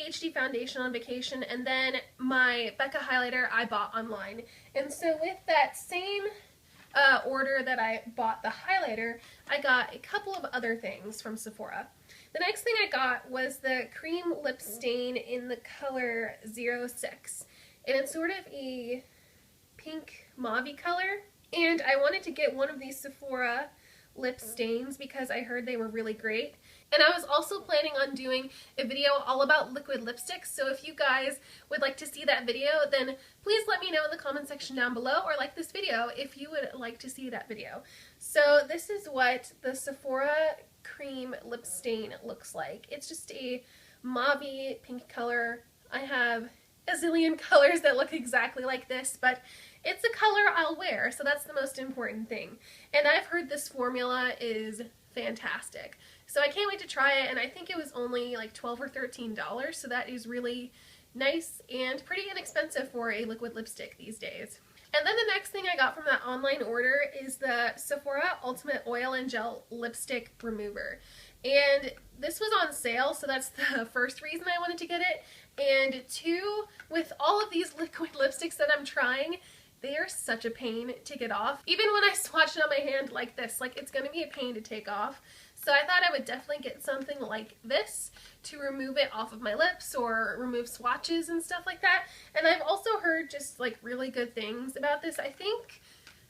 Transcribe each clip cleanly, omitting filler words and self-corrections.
HD foundation on vacation, and then my Becca highlighter I bought online. And so with that same order that I bought the highlighter, I got a couple of other things from Sephora. The next thing I got was the cream lip stain in the color 06. And it's sort of a pink mauve color. And I wanted to get one of these Sephora lip stains because I heard they were really great. And I was also planning on doing a video all about liquid lipsticks, so if you guys would like to see that video, then please let me know in the comment section down below, or like this video if you would like to see that video. So this is what the Sephora cream lip stain looks like. It's just a mauve pink color. I have a zillion colors that look exactly like this, but it's a color I'll wear, so that's the most important thing. And I've heard this formula is fantastic. So I can't wait to try it, and I think it was only like $12 or $13, so that is really nice and pretty inexpensive for a liquid lipstick these days. And then the next thing I got from that online order is the Sephora Ultimate Oil and Gel Lipstick Remover. And this was on sale, so that's the first reason I wanted to get it. And two, with all of these liquid lipsticks that I'm trying, they are such a pain to get off. Even when I swatch it on my hand like this, like it's gonna be a pain to take off. So I thought I would definitely get something like this to remove it off of my lips or remove swatches and stuff like that. And I've also heard just like really good things about this. I think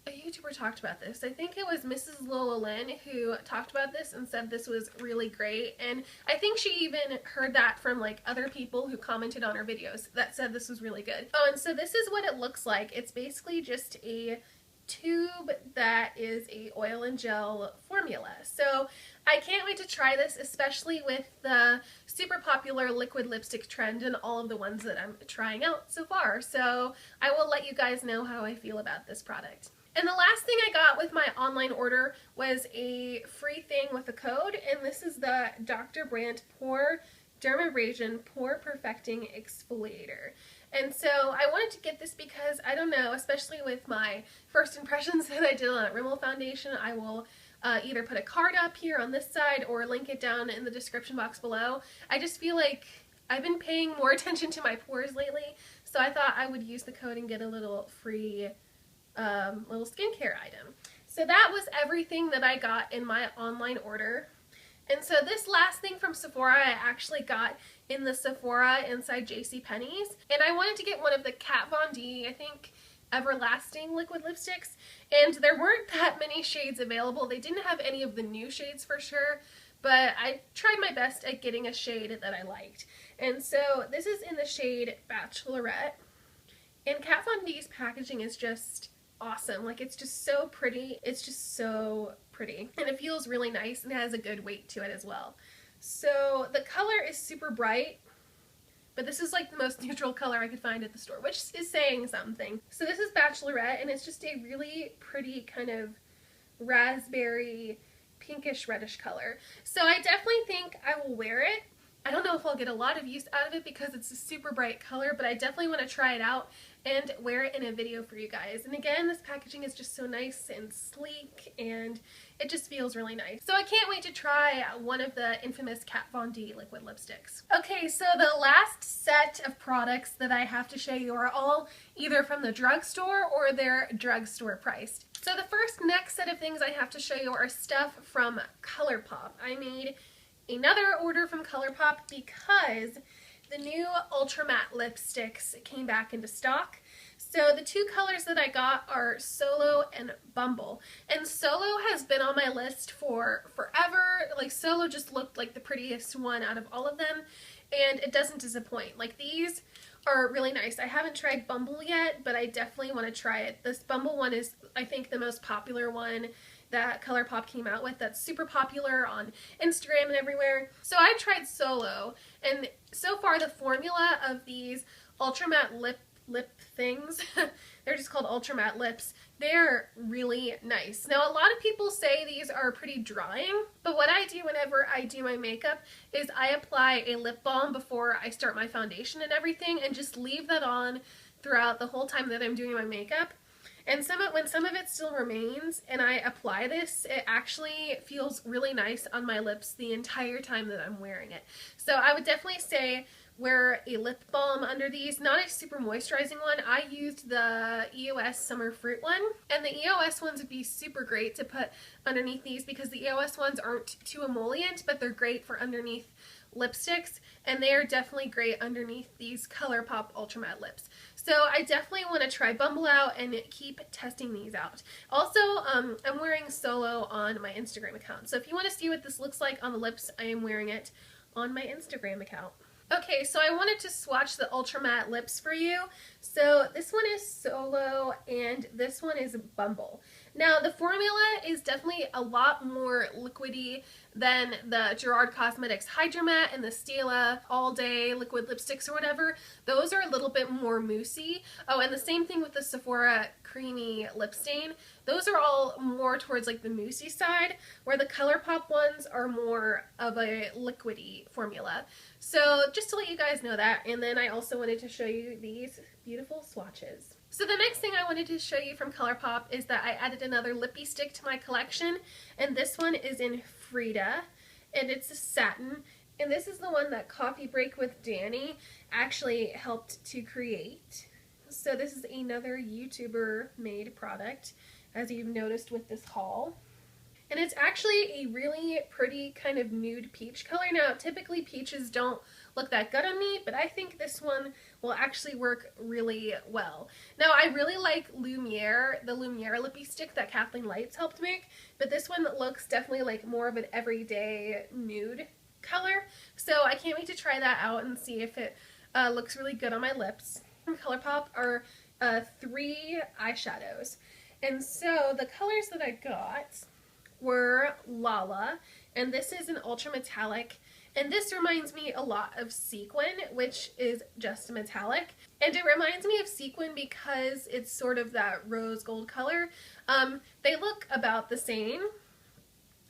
a YouTuber talked about this. I think it was Mrs. Lola Lynn who talked about this and said this was really great. And I think she even heard that from like other people who commented on her videos that said this was really good. Oh, and so this is what it looks like. It's basically just a tube that is a oil and gel formula. So I can't wait to try this, especially with the super popular liquid lipstick trend and all of the ones that I'm trying out so far. So I will let you guys know how I feel about this product. And the last thing I got with my online order was a free thing with a code, and this is the Dr. Brandt PoreDermabrasion Pore Perfecting Exfoliator. And so I wanted to get this because, I don't know, especially with my first impressions that I did on Rimmel foundation, I will either put a card up here on this side or link it down in the description box below. I just feel like I've been paying more attention to my pores lately, so I thought I would use the code and get a little free little skincare item. So that was everything that I got in my online order. And so this last thing from Sephora I actually got in the Sephora inside JCPenney's. And I wanted to get one of the Kat Von D, I think, Everlasting liquid lipsticks. And there weren't that many shades available. They didn't have any of the new shades for sure. But I tried my best at getting a shade that I liked. And so this is in the shade Bachelorette. And Kat Von D's packaging is just awesome. Like, it's just so pretty. It's just so pretty. And it feels really nice and has a good weight to it as well. So the color is super bright, but this is like the most neutral color I could find at the store, which is saying something. So this is Bachelorette, and it's just a really pretty kind of raspberry pinkish reddish color. So I definitely think I will wear it. I don't know if I'll get a lot of use out of it because it's a super bright color, but I definitely want to try it out and wear it in a video for you guys. And again, this packaging is just so nice and sleek, and it just feels really nice. So I can't wait to try one of the infamous Kat Von D liquid lipsticks. Okay, so the last set of products that I have to show you are all either from the drugstore or they're drugstore priced. So the first next set of things I have to show you are stuff from Colourpop. I made another order from Colourpop because the new Ultra Matte lipsticks came back into stock. So the two colors that I got are Solow and Bumble. And Solow has been on my list for forever. Like, Solow just looked like the prettiest one out of all of them, and it doesn't disappoint. Like, these are really nice. I haven't tried Bumble yet, but I definitely want to try it. This Bumble one is, I think, the most popular one that Colourpop came out with, that's super popular on Instagram and everywhere. So I tried Solow, and so far the formula of these Ultra Matte lip things, they're just called Ultra Matte lips, they're really nice. Now, a lot of people say these are pretty drying, but what I do whenever I do my makeup is I apply a lip balm before I start my foundation and everything, and just leave that on throughout the whole time that I'm doing my makeup. And when some of it still remains and I apply this, it actually feels really nice on my lips the entire time that I'm wearing it. So I would definitely say wear a lip balm under these, not a super moisturizing one. I used the EOS Summer Fruit one, and the EOS ones would be super great to put underneath these because the EOS ones aren't too emollient, but they're great for underneath lipsticks, and they are definitely great underneath these Colourpop Ultra Matte lips. So I definitely want to try Bumble out and keep testing these out. Also, I'm wearing Solow on my Instagram account. So if you want to see what this looks like on the lips, I am wearing it on my Instagram account. Okay, so I wanted to swatch the Ultra Matte lips for you. So this one is Solow and this one is Bumble. Now the formula is definitely a lot more liquidy than the Gerard Cosmetics Hydra Matte and the Stila All Day Liquid Lipsticks or whatever. Those are a little bit more moussey. Oh, and the same thing with the Sephora Creamy Lip Stain. Those are all more towards like the moussey side, where the Colourpop ones are more of a liquidy formula. So just to let you guys know that, and then I also wanted to show you these beautiful swatches. So the next thing I wanted to show you from Colourpop is that I added another lippy stick to my collection, and this one is in Frida, and it's a satin, and this is the one that Coffee Break with Danny actually helped to create. So this is another YouTuber made product, as you've noticed with this haul. And it's actually a really pretty kind of nude peach color. Now, typically peaches don't look that good on me, but I think this one will actually work really well. Now, I really like Lumiere, the Lumiere lippy stick that Kathleen Lights helped make, but this one looks definitely like more of an everyday nude color. So I can't wait to try that out and see if it looks really good on my lips. From Colourpop are 3 eyeshadows. And so the colors that I got were Lala, and this is an ultra metallic, and this reminds me a lot of Sequin, which is just a metallic, and it reminds me of Sequin because it's sort of that rose gold color. They look about the same,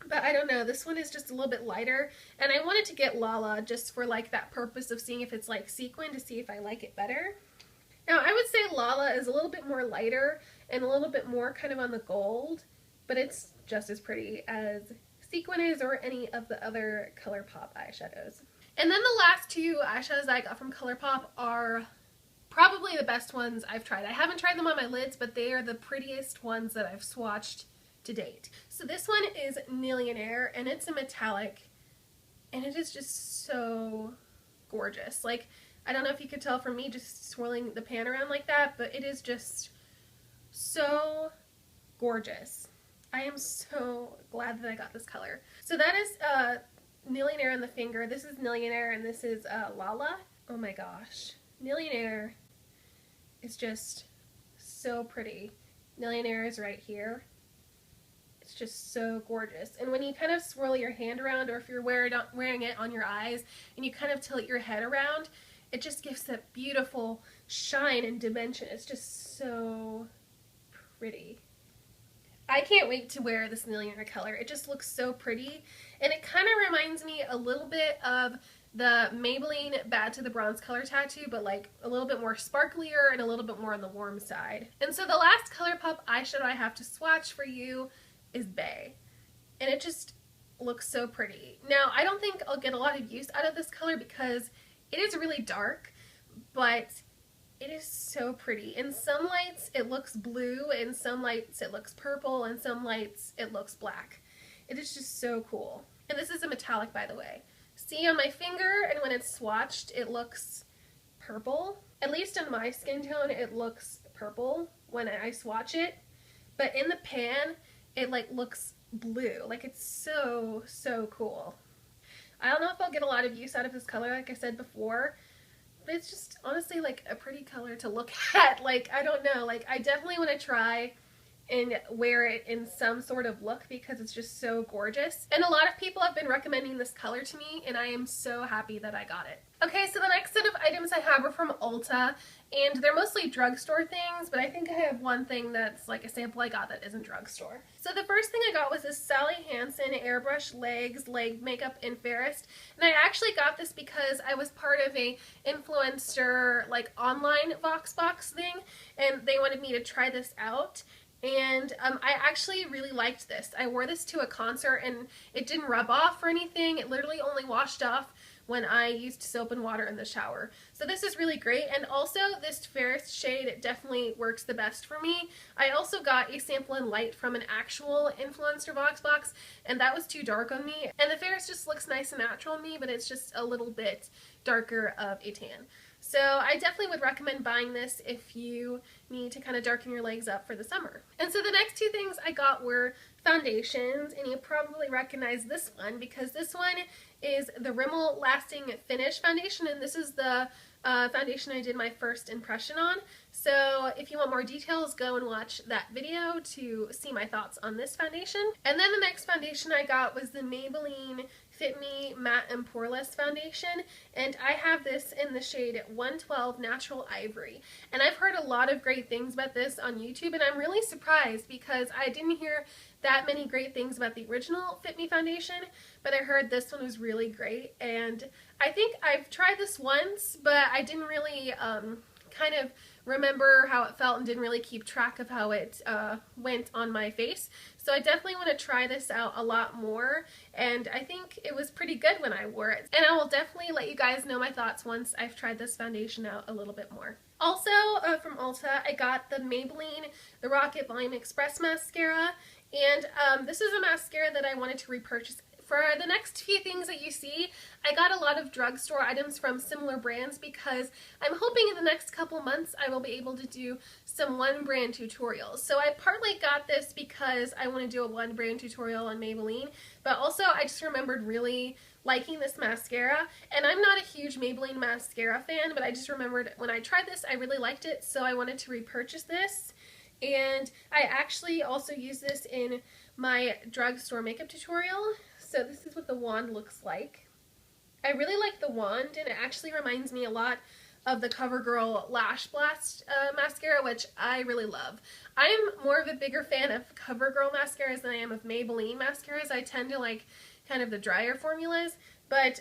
but I don't know, this one is just a little bit lighter, and I wanted to get Lala just for like that purpose of seeing if it's like Sequin to see if I like it better. Now I would say Lala is a little bit more lighter and a little bit more kind of on the gold, but it's just as pretty as Sequin is or any of the other Colourpop eyeshadows. And then the last 2 eyeshadows I got from Colourpop are probably the best ones I've tried. I haven't tried them on my lids, but they are the prettiest ones that I've swatched to date. So this one is Nillionaire, and it's a metallic, and it is just so gorgeous. Like, I don't know if you could tell from me just swirling the pan around like that, but it is just so gorgeous. I am so glad that I got this color. So that is Nillionaire on the finger. This is Nillionaire, and this is Lala. Oh my gosh. Nillionaire is just so pretty. Nillionaire is right here. It's just so gorgeous. And when you kind of swirl your hand around, or if you're wearing it on your eyes and you kind of tilt your head around, it just gives that beautiful shine and dimension. It's just so pretty. I can't wait to wear this Nillionaire color. It just looks so pretty, and it kind of reminds me a little bit of the Maybelline Bad to the Bronze color tattoo, but like a little bit more sparklier and a little bit more on the warm side. And so the last Colourpop eyeshadow I have to swatch for you is Bay, and it just looks so pretty. Now, I don't think I'll get a lot of use out of this color because it is really dark, but it is so pretty. In some lights it looks blue, in some lights it looks purple, in some lights it looks black. It is just so cool. And this is a metallic, by the way. See on my finger, and when it's swatched it looks purple. At least on my skin tone it looks purple when I swatch it. But in the pan it like looks blue. Like, it's so, so cool. I don't know if I'll get a lot of use out of this color, like I said before, but it's just honestly like a pretty color to look at. Like, I don't know, like I definitely want to try and wear it in some sort of look because it's just so gorgeous. And a lot of people have been recommending this color to me, and I am so happy that I got it. Okay, so the next set of items I have are from Ulta, and they're mostly drugstore things, but I think I have one thing that's like a sample I got that isn't drugstore. So the first thing I got was this Sally Hansen Airbrush Leg Makeup in Fairest, and I actually got this because I was part of a influencer like online Voxbox thing, and they wanted me to try this out. And I actually really liked this. I wore this to a concert and it didn't rub off or anything. It literally only washed off when I used soap and water in the shower. So this is really great, and also this Fairest shade definitely works the best for me. I also got a sample in light from an actual influencer box, and that was too dark on me, and the Fairest just looks nice and natural on me, but it's just a little bit darker of a tan. So I definitely would recommend buying this if you need to kind of darken your legs up for the summer. And so the next two things I got were foundations, and you probably recognize this one because this one is the Rimmel Lasting Finish Foundation, and this is the foundation I did my first impression on. So if you want more details, go and watch that video to see my thoughts on this foundation. And then the next foundation I got was the Maybelline Fit Me Matte+Poreless foundation, and I have this in the shade 112 Natural Ivory. And I've heard a lot of great things about this on YouTube, and I'm really surprised because I didn't hear that many great things about the original Fit Me foundation, but I heard this one was really great, and I think I've tried this once, but I didn't really kind of remember how it felt and didn't really keep track of how it went on my face. So I definitely want to try this out a lot more, and I think it was pretty good when I wore it. And I will definitely let you guys know my thoughts once I've tried this foundation out a little bit more. Also from Ulta, I got the Maybelline The Rocket Volume Express Mascara, and this is a mascara that I wanted to repurchase. For the next few things that you see, I got a lot of drugstore items from similar brands because I'm hoping in the next couple months I will be able to do some one brand tutorials. So I partly got this because I want to do a one brand tutorial on Maybelline, but also I just remembered really liking this mascara, and I'm not a huge Maybelline mascara fan, but I just remembered when I tried this I really liked it, so I wanted to repurchase this. And I actually also use this in my drugstore makeup tutorial. So this is what the wand looks like. I really like the wand, and it actually reminds me a lot of the Covergirl Lash Blast mascara, which I really love. I'm more of a bigger fan of Covergirl mascaras than I am of Maybelline mascaras. I tend to like kind of the drier formulas, but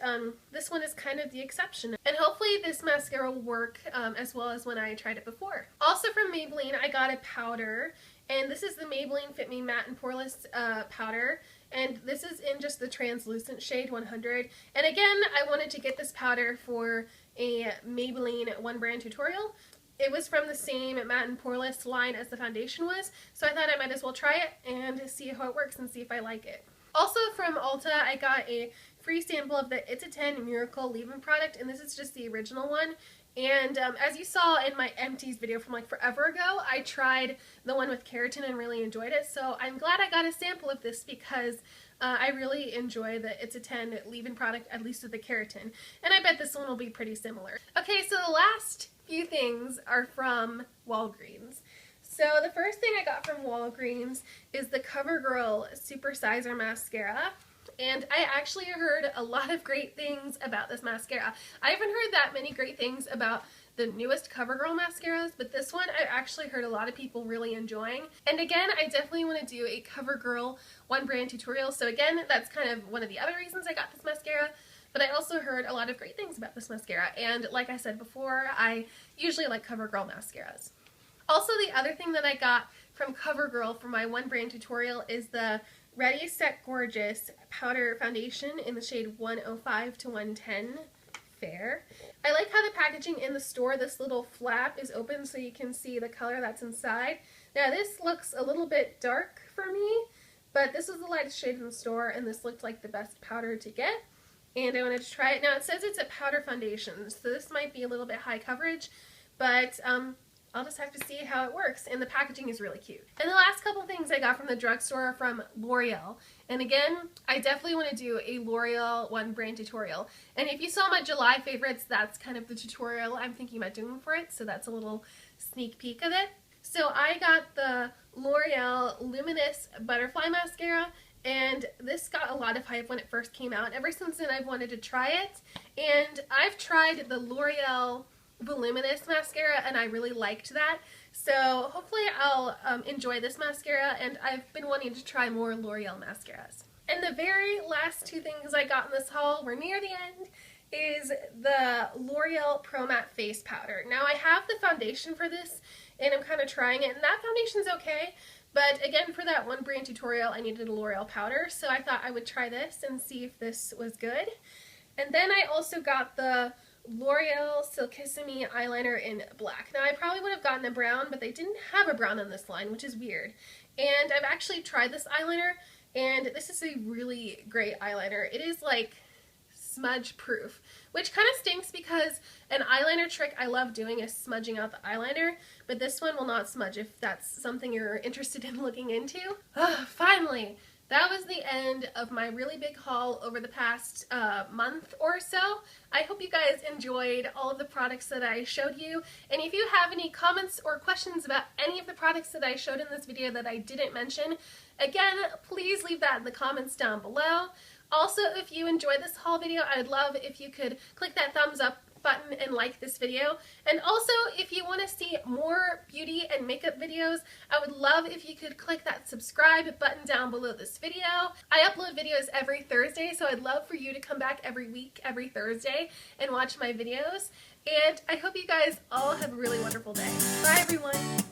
this one is kind of the exception. And hopefully this mascara will work as well as when I tried it before. Also from Maybelline, I got a powder, and this is the Maybelline Fit Me Matte+Poreless powder. And this is in just the translucent shade 100. And again, I wanted to get this powder for a Maybelline one brand tutorial. It was from the same Matte+Poreless line as the foundation was, so I thought I might as well try it and see how it works and see if I like it. Also from Ulta, I got a free sample of the It's a 10 Miracle Leave-In product, and this is just the original one. And as you saw in my empties video from like forever ago, I tried the one with keratin and really enjoyed it. So I'm glad I got a sample of this because I really enjoy the It's a 10 leave-in product, at least with the keratin. And I bet this one will be pretty similar. Okay, so the last few things are from Walgreens. So the first thing I got from Walgreens is the Covergirl Super Sizer Mascara. And I actually heard a lot of great things about this mascara. I haven't heard that many great things about the newest Covergirl mascaras, but this one I actually heard a lot of people really enjoying. And again, I definitely want to do a Covergirl one brand tutorial. So again, that's kind of one of the other reasons I got this mascara. But I also heard a lot of great things about this mascara. And like I said before, I usually like Covergirl mascaras. Also, the other thing that I got from Covergirl for my one brand tutorial is the Ready Set Gorgeous powder foundation in the shade 105 to 110 Fair. I like how the packaging in the store, this little flap is open so you can see the color that's inside. Now this looks a little bit dark for me, but this was the lightest shade in the store, and this looked like the best powder to get, and I wanted to try it. Now it says it's a powder foundation, so this might be a little bit high coverage, but I'll just have to see how it works, and the packaging is really cute. And the last couple things I got from the drugstore are from L'Oreal. And again, I definitely want to do a L'Oreal one brand tutorial. And if you saw my July favorites, that's kind of the tutorial I'm thinking about doing for it, so that's a little sneak peek of it. So I got the L'Oreal Luminous Butterfly Mascara, and this got a lot of hype when it first came out. Ever since then, I've wanted to try it, and I've tried the L'Oreal Voluminous mascara, and I really liked that. So hopefully I'll enjoy this mascara, and I've been wanting to try more L'Oreal mascaras. And the very last two things I got in this haul, we're near the end, is the L'Oreal Pro Matte Face Powder. Now I have the foundation for this, and I'm kind of trying it, and that foundation's okay, but again, for that one brand tutorial I needed a L'Oreal powder, so I thought I would try this and see if this was good. And then I also got the L'Oreal Silkissime eyeliner in black. Now I probably would have gotten a brown, but they didn't have a brown in this line, which is weird. And I've actually tried this eyeliner, and this is a really great eyeliner. It is like smudge proof, which kind of stinks because an eyeliner trick I love doing is smudging out the eyeliner, but this one will not smudge if that's something you're interested in looking into. Finally! That was the end of my really big haul over the past month or so. I hope you guys enjoyed all of the products that I showed you. And if you have any comments or questions about any of the products that I showed in this video that I didn't mention, again, please leave that in the comments down below. Also, if you enjoyed this haul video, I'd love if you could click that thumbs up button and like this video. And also, if you want to see more beauty and makeup videos, I would love if you could click that subscribe button down below this video. I upload videos every Thursday, so I'd love for you to come back every week, every Thursday, and watch my videos. And I hope you guys all have a really wonderful day. Bye, everyone!